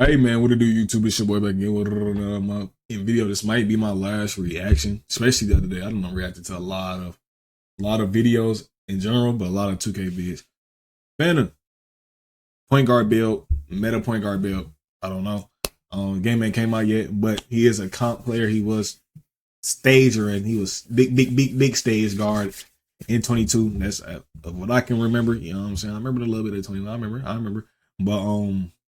Hey man, what to do, YouTube? It's your boy back again with my video. This might be my last reaction, especially the other day. I don't know, reacted to a lot of videos in general, but a lot of 2K vids. Phantom, point guard build, meta point guard build. I don't know. Game ain't came out yet, but he is a comp player. He was stager and he was big stage guard in 22. That's what I can remember. You know what I'm saying? I remember a little bit of 21. I remember. But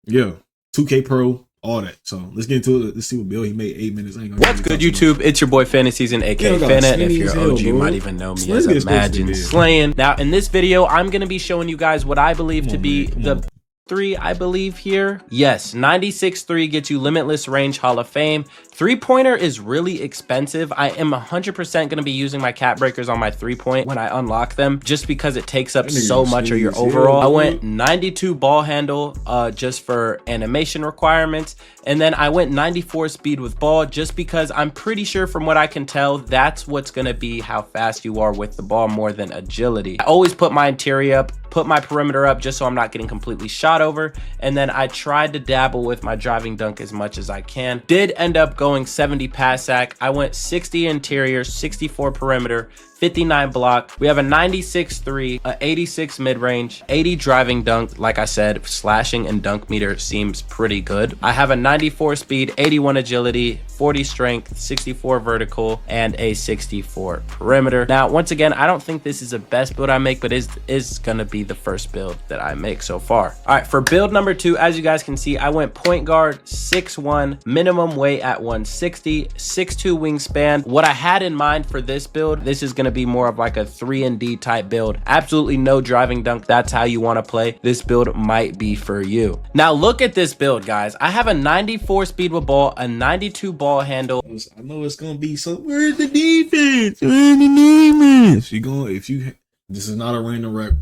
yeah. 2K Pro, all that. So let's get into it. Let's see what build he made. 8 minutes. What's good, YouTube? It's your boy Fantasy Season, aka Fanna, and if you're OG, you might even know me as Imagine Slaying. Now, in this video, I'm gonna be showing you guys what I believe to be the 3, I believe here. Yes, 96.3 gets you limitless range Hall of Fame. 3-pointer is really expensive. I am 100% going to be using my cap breakers on my 3-point when I unlock them, just because it takes up so much of your overall. I went 92 ball handle just for animation requirements. And then I went 94 speed with ball just because I'm pretty sure from what I can tell, that's what's going to be how fast you are with the ball more than agility. I always put my interior up, put my perimeter up just so I'm not getting completely shot over. And then I tried to dabble with my driving dunk as much as I can. Did end up going 70 pass sack. I went 60 interior, 64 perimeter, 59 block. We have a 96.3, a 86 mid-range, 80 driving dunk. Like I said, slashing and dunk meter seems pretty good. I have a 94 speed, 81 agility, 40 strength, 64 vertical, and a 64 perimeter. Now, once again, I don't think this is the best build I make, but is gonna be the first build that I make so far. All right, for build number 2, as you guys can see, I went point guard, 6'1", minimum weight at 160, 6'2" wingspan. What I had in mind for this build, this is gonna be more of like a 3-and-D type build. Absolutely no driving dunk. That's how you want to play. This build might be for you. Now look at this build, guys. I have a 94 speed with ball, a 92 ball handle. I know it's gonna be so. Where's the defense? Where's the defense? This is not a random wreck.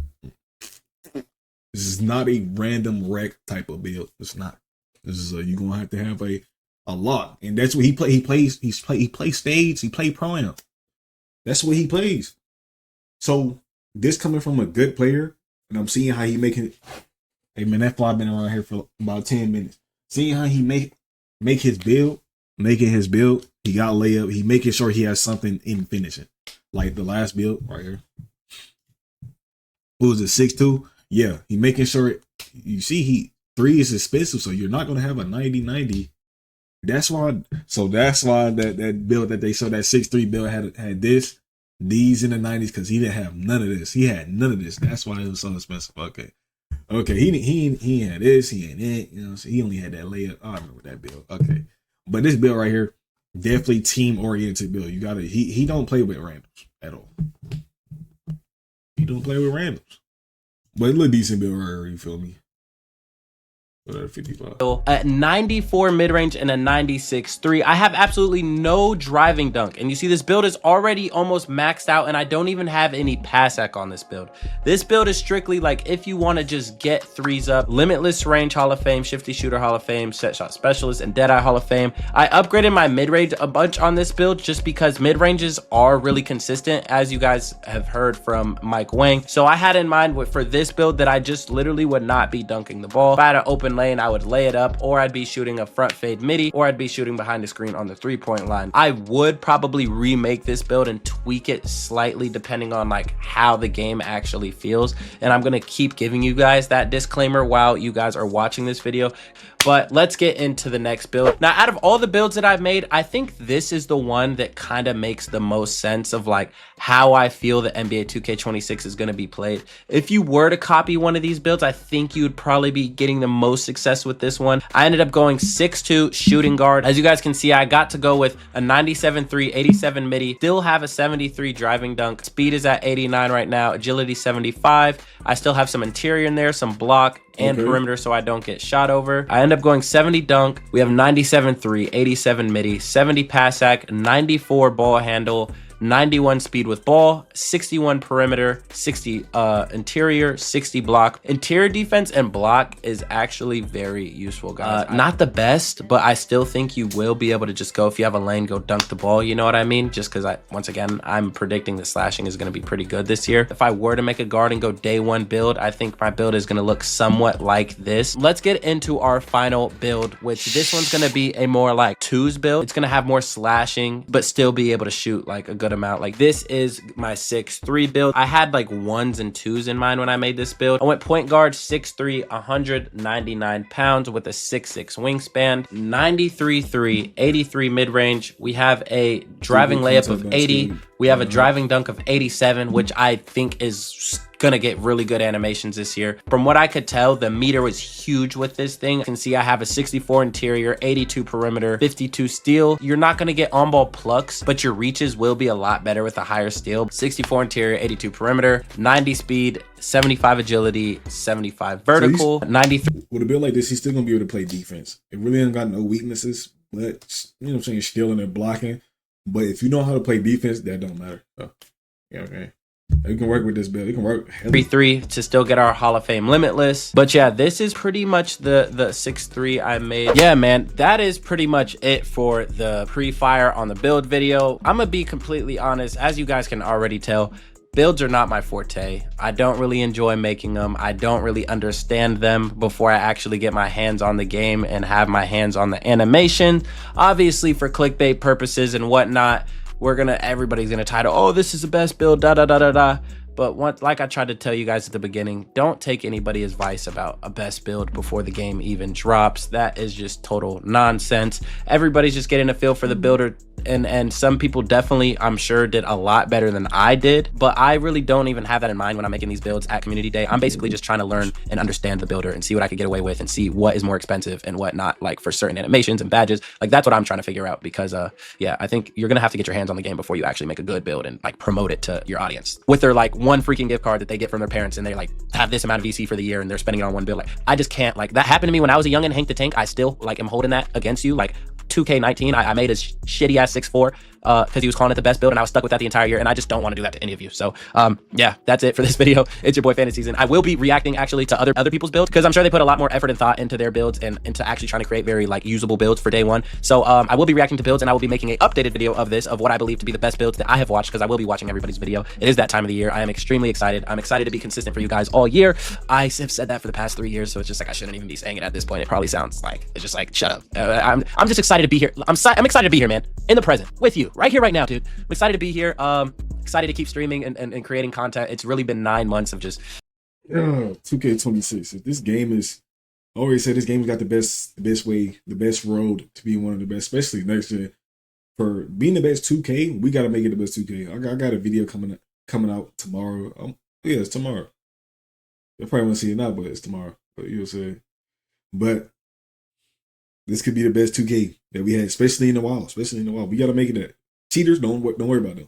This is not a random wreck type of build. It's not. This is you're gonna have to have a lot, and that's what he plays. He plays stage. He play pro-am. That's what he plays. So this coming from a good player, and I'm seeing how he making it. Hey man, that fly been around here for about 10 minutes. Seeing how he make his build, making his build. He got layup. He making sure he has something in finishing, like the last build right here. What was it, 6'2"? Yeah, he making sure. You see, 3 is expensive, so you're not gonna have a 90-90. That's why. So that's why that build that they showed, that 6'3" build had these in the 90s, because he didn't have none of this. He had none of this. That's why it was so expensive. Okay. He had this. He had it. You know, so he only had that layup. I remember that build. Okay, but this build right here, definitely team oriented build. You gotta. He don't play with randoms at all. He don't play with randoms. But it look decent build right here. You feel me? At 94 mid-range and a 96.3. I have absolutely no driving dunk, and you see this build is already almost maxed out, and I don't even have any pass sack on this build. This build is strictly like if you want to just get 3s up. Limitless range Hall of Fame, shifty shooter Hall of Fame, set shot specialist, and deadeye Hall of Fame. I upgraded my mid-range a bunch on this build just because mid-ranges are really consistent, as you guys have heard from Mike Wang. So I had in mind for this build that I just literally would not be dunking the ball. If I had an open lane, I would lay it up, or I'd be shooting a front fade midi, or I'd be shooting behind the screen on the 3-point line. I would probably remake this build and tweak it slightly depending on like how the game actually feels, and I'm gonna keep giving you guys that disclaimer while you guys are watching this video. But let's get into the next build. Now, out of all the builds that I've made, I think this is the one that kind of makes the most sense of like how I feel that NBA 2K26 is going to be played. If you were to copy one of these builds, I think you would probably be getting the most success with this one. I ended up going 6'2" shooting guard. As you guys can see, I got to go with a 97.3, 87 midi, still have a 73 driving dunk. Speed is at 89 right now, agility 75. I still have some interior in there, some block and perimeter so I don't get shot over. I end up going 70 dunk. We have 97.3, 87 midi, 70 pass sack, 94 ball handle, 91 speed with ball, 61 perimeter, 60 interior, 60 block. Interior defense and block is actually very useful, guys. Not the best, but I still think you will be able to just go, if you have a lane, go dunk the ball, you know what I mean? Just because once again, I'm predicting the slashing is going to be pretty good this year. If I were to make a guard and go day one build, I think my build is going to look somewhat like this. Let's get into our final build, which this one's going to be a more like twos build. It's going to have more slashing, but still be able to shoot like a good amount. Like this is my 6'3" build. I had like ones and twos in mind when I made this build. I went point guard, 6'3", 199 pounds with a 6'6" wingspan, 93'3", 83 mid-range. We have a driving layup of 80. We have a driving dunk of 87, which I think is gonna get really good animations this year. From what I could tell, the meter was huge with this thing. You can see I have a 64 interior, 82 perimeter, 52 steal. You're not gonna get on-ball plucks, but your reaches will be a lot better with a higher steal. 64 interior, 82 perimeter, 90 speed, 75 agility, 75 vertical, 93. With a build like this, he's still gonna be able to play defense. It really ain't got no weaknesses, but you know what I'm saying, stealing and blocking. But if you know how to play defense, that don't matter. So, yeah, okay. You can work with this build. You can work 3-3 to still get our Hall of Fame limitless. But yeah, this is pretty much the 6'3" I made. Yeah, man, that is pretty much it for the pre-fire on the build video. I'm gonna be completely honest, as you guys can already tell, builds are not my forte. I don't really enjoy making them. I don't really understand them before I actually get my hands on the game and have my hands on the animation. Obviously, for clickbait purposes and whatnot, everybody's gonna title, oh, this is the best build, da da da da da. But like I tried to tell you guys at the beginning, don't take anybody's advice about a best build before the game even drops. That is just total nonsense. Everybody's just getting a feel for the builder, and some people definitely, I'm sure, did a lot better than I did, but I really don't even have that in mind when I'm making these builds at community day. I'm basically just trying to learn and understand the builder and see what I could get away with and see what is more expensive and what not, like for certain animations and badges. Like that's what I'm trying to figure out, because yeah, I think you're gonna have to get your hands on the game before you actually make a good build and like promote it to your audience with their like one freaking gift card that they get from their parents, and they like have this amount of VC for the year and they're spending it on one build. Like I just can't. Like that happened to me when I was a youngin', Hank the Tank. I still like am holding that against you. Like 2K19, I made a shitty ass 6'4" because he was calling it the best build, and I was stuck with that the entire year, and I just don't want to do that to any of you. So yeah, that's it for this video. It's your boy Fantasy Season. I will be reacting actually to other people's builds, because I'm sure they put a lot more effort and thought into their builds and into actually trying to create very like usable builds for day one. So I will be reacting to builds, and I will be making an updated video of this, of what I believe to be the best builds that I have watched, because I will be watching everybody's video. It is that time of the year. I am extremely excited. I'm excited to be consistent for you guys all year. I have said that for the past 3 years, so it's just like I shouldn't even be saying it at this point. It probably sounds like it's just like shut up. I'm just excited to be here. I'm excited to be here, man, in the present with you right here, right now, dude. I'm excited to be here. Excited to keep streaming and creating content. It's really been 9 months of just 2K26. This game is, I always say this game's got the best road to be one of the best, especially next year. For being the best 2K, we gotta make it the best 2K. I got a video coming out tomorrow. Yeah, it's tomorrow. You probably won't see it now, but it's tomorrow. But you'll see. But this could be the best 2K that we had, especially in the wild. We gotta make it that. Cheaters, don't worry about them.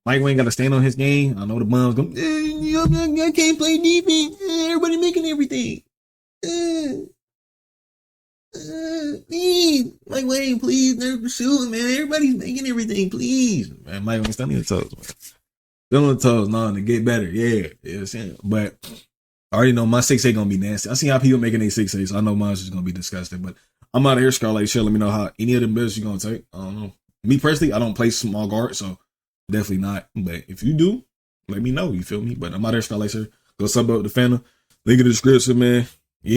Mike Wayne got to stand on his game. I know the bums go, I can't play defense. Everybody making everything. Please, Mike Wayne, please, they're shooting, man. Everybody's making everything, please. Man, Mike Wayne, stand on your toes, man. Stand on the toes, to get better. Yeah, but I already know my 6'8" gonna be nasty. I see how people making their 6'8", so I know mine's just gonna be disgusting. But I'm out of here, Scarlet Shell. Let me know how any of them builds you're gonna take. I don't know. Me personally, I don't play small guard, so definitely not. But if you do, let me know. You feel me? But I'm out here, Scarlet Shell. Go sub up the Phantom. Link in the description, man.